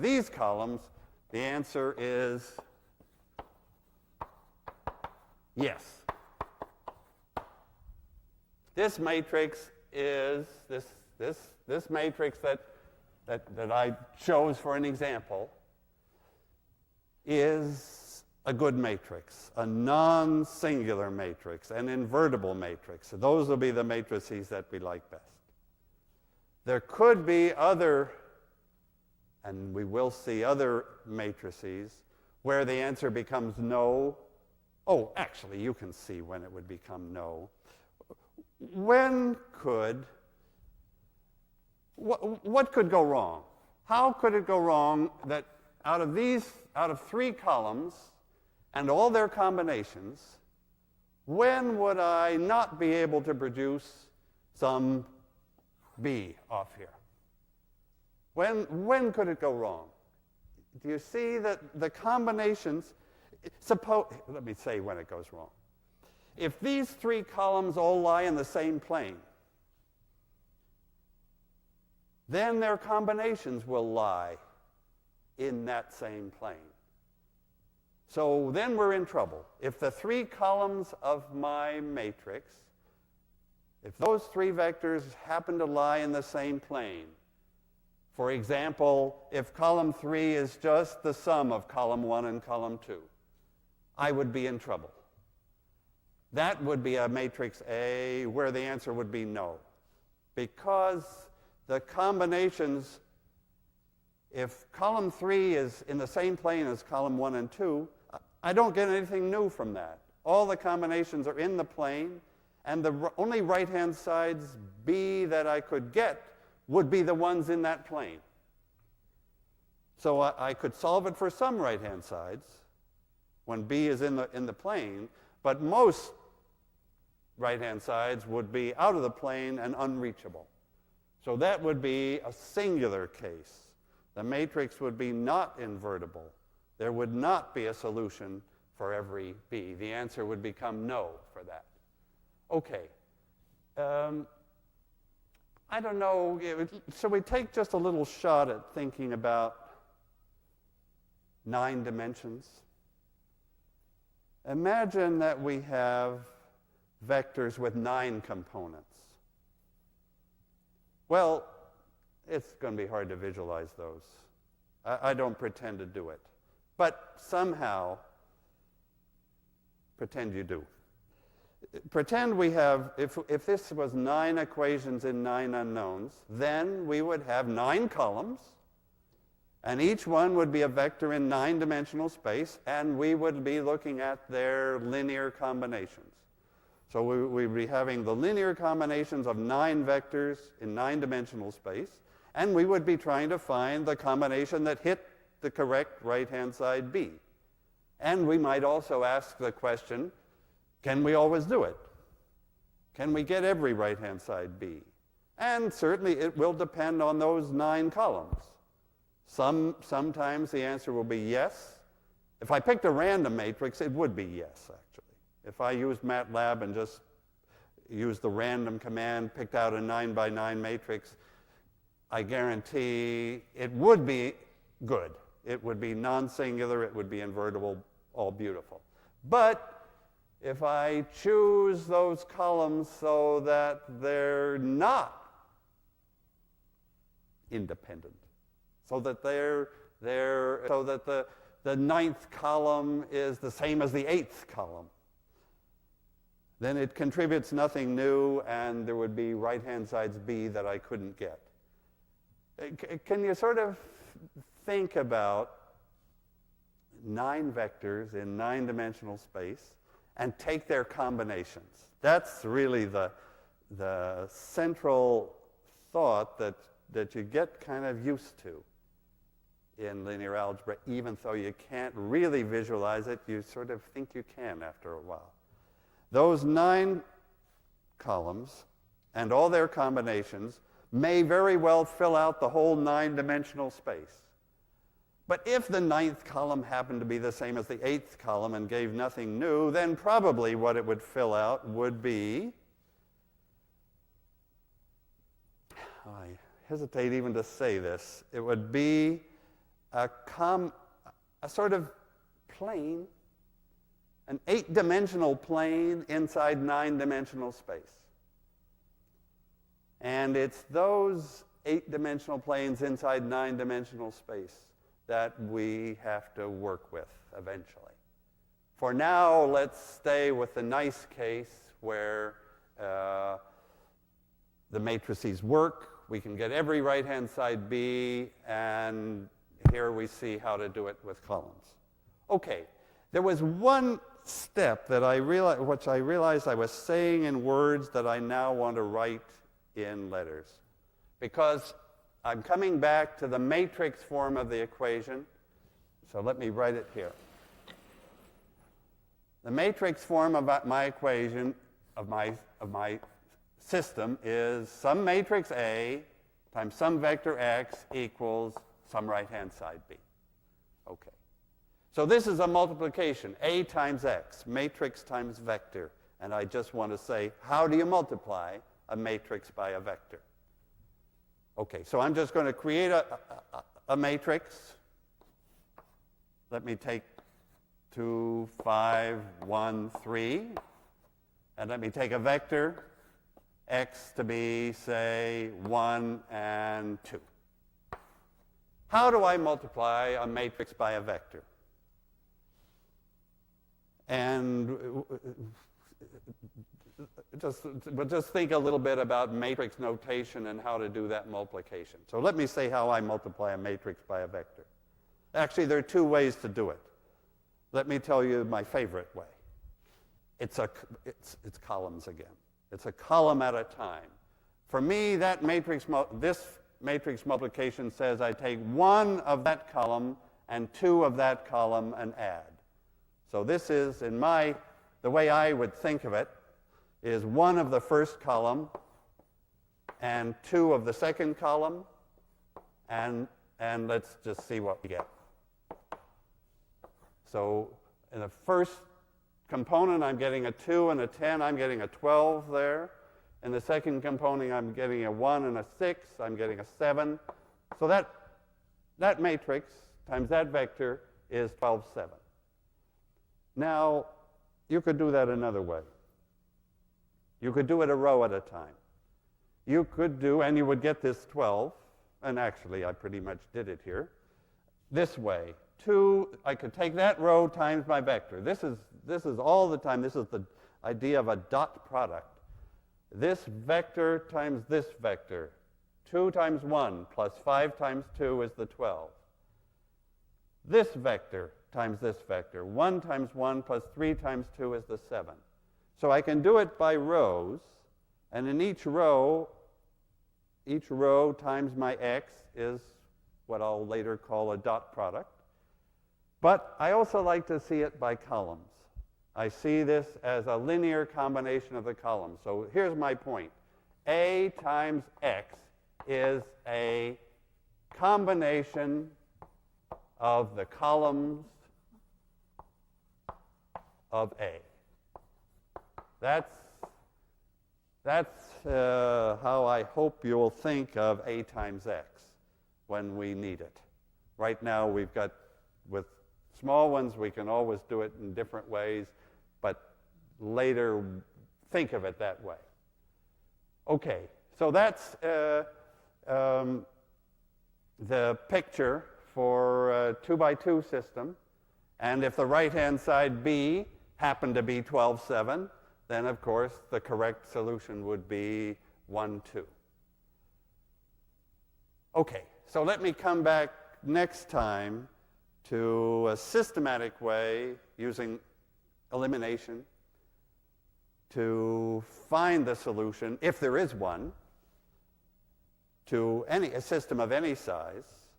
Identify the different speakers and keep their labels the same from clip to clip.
Speaker 1: these columns, the answer is yes. This matrix is, this matrix that I chose for an example is a good matrix, a non-singular matrix, an invertible matrix. So those will be the matrices that we like best. There could be other, and we will see other matrices where the answer becomes no. Oh, actually, you can see when it would become no. When could, what could go wrong? How could it go wrong that out of three columns and all their combinations, when would I not be able to produce some B off here? When could it go wrong? Do you see that the combinations, let me say when it goes wrong. If these three columns all lie in the same plane, then their combinations will lie in that same plane. So then we're in trouble. If the three columns of my matrix, if those three vectors happen to lie in the same plane, for example, if column 3 is just the sum of column 1 and column 2, I would be in trouble. That would be a matrix A where the answer would be no. Because the combinations, if column 3 is in the same plane as column 1 and 2, I don't get anything new from that. All the combinations are in the plane, and the only right-hand sides B that I could get would be the ones in that plane. So I could solve it for some right-hand sides when B is in the plane, but most right-hand sides would be out of the plane and unreachable. So that would be a singular case. The matrix would be not invertible. There would not be a solution for every B. The answer would become no for that. Okay. I don't know. Shall we take just a little shot at thinking about 9 dimensions? Imagine that we have vectors with 9 components. Well, it's going to be hard to visualize those. I don't pretend to do it. But somehow, pretend you do. Pretend we have, if this was 9 equations in 9 unknowns, then we would have 9 columns, and each one would be a vector in 9-dimensional space, and we would be looking at their linear combinations. So we'd be having the linear combinations of 9 vectors in 9-dimensional space, and we would be trying to find the combination that hit the correct right-hand side B. And we might also ask the question, can we always do it? Can we get every right-hand side B? And certainly it will depend on those 9 columns. Sometimes the answer will be yes. If I picked a random matrix, it would be yes, actually. If I used MATLAB and just used the random command, picked out a 9x9 matrix, I guarantee it would be good. It would be non-singular, it would be invertible, all beautiful. But if I choose those columns so that they're not independent, so that so that the 9th column is the same as the 8th column, then it contributes nothing new, and there would be right-hand sides B that I couldn't get. Can you sort of think about 9 vectors in 9-dimensional space and take their combinations? That's really the central thought that you get kind of used to in linear algebra, even though you can't really visualize it, you sort of think you can after a while. Those 9 columns and all their combinations may very well fill out the whole 9-dimensional space. But if the 9th column happened to be the same as the 8th column and gave nothing new, then probably what it would fill out would be, I hesitate even to say this, it would be a sort of plane, an 8-dimensional plane inside 9-dimensional space. And it's those 8-dimensional planes inside 9-dimensional space that we have to work with eventually. For now, let's stay with the nice case where the matrices work. We can get every right-hand side B, and here we see how to do it with columns. Okay, there was one step that which I realized I was saying in words that I now want to write in letters, because I'm coming back to the matrix form of the equation. So let me write it here. The matrix form of my equation, of my system, is some matrix A times some vector x equals some right-hand side B. Okay. So this is a multiplication, A times x, matrix times vector. And I just want to say, how do you multiply a matrix by a vector? Okay, so I'm just going to create a matrix. Let me take 2, 5, 1, 3. And let me take a vector, x to be, say, 1 and 2. How do I multiply a matrix by a vector? And just think a little bit about matrix notation and how to do that multiplication. So let me say how I multiply a matrix by a vector. Actually, there are two ways to do it. Let me tell you my favorite way. It's columns again. It's a column at a time. For me, this matrix multiplication says I take one of that column and two of that column and add. So this is, the way I would think of it, is one of the first column and two of the second column, and let's just see what we get. So in the first component, I'm getting a 2 and a 10. I'm getting a 12 there. In the second component, I'm getting a 1 and a 6. I'm getting a 7. So that matrix times that vector is 12, 7. Now, you could do that another way. You could do it a row at a time. You could do, and you would get this 12, and actually I pretty much did it here, this way. I could take that row times my vector. This is all the time, this is the idea of a dot product. This vector times this vector. 2 times 1 plus 5 times 2 is the 12. This vector times this vector. 1 times 1 plus 3 times 2 is the 7. So I can do it by rows, and in each row times my x is what I'll later call a dot product. But I also like to see it by columns. I see this as a linear combination of the columns. So here's my point. A times x is a combination of the columns of A. That's how I hope you'll think of A times x when we need it. Right now we've got, with small ones, we can always do it in different ways, but later think of it that way. Okay, so that's the picture for a 2x2 system. And if the right-hand side B happened to be 12, 7, then of course the correct solution would be 1, 2. Okay, so let me come back next time to a systematic way using elimination to find the solution, if there is one, to a system of any size,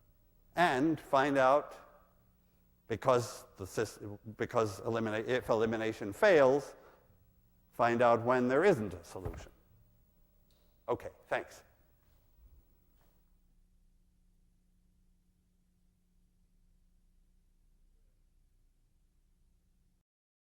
Speaker 1: and find out, if elimination fails, find out when there isn't a solution. Okay, thanks.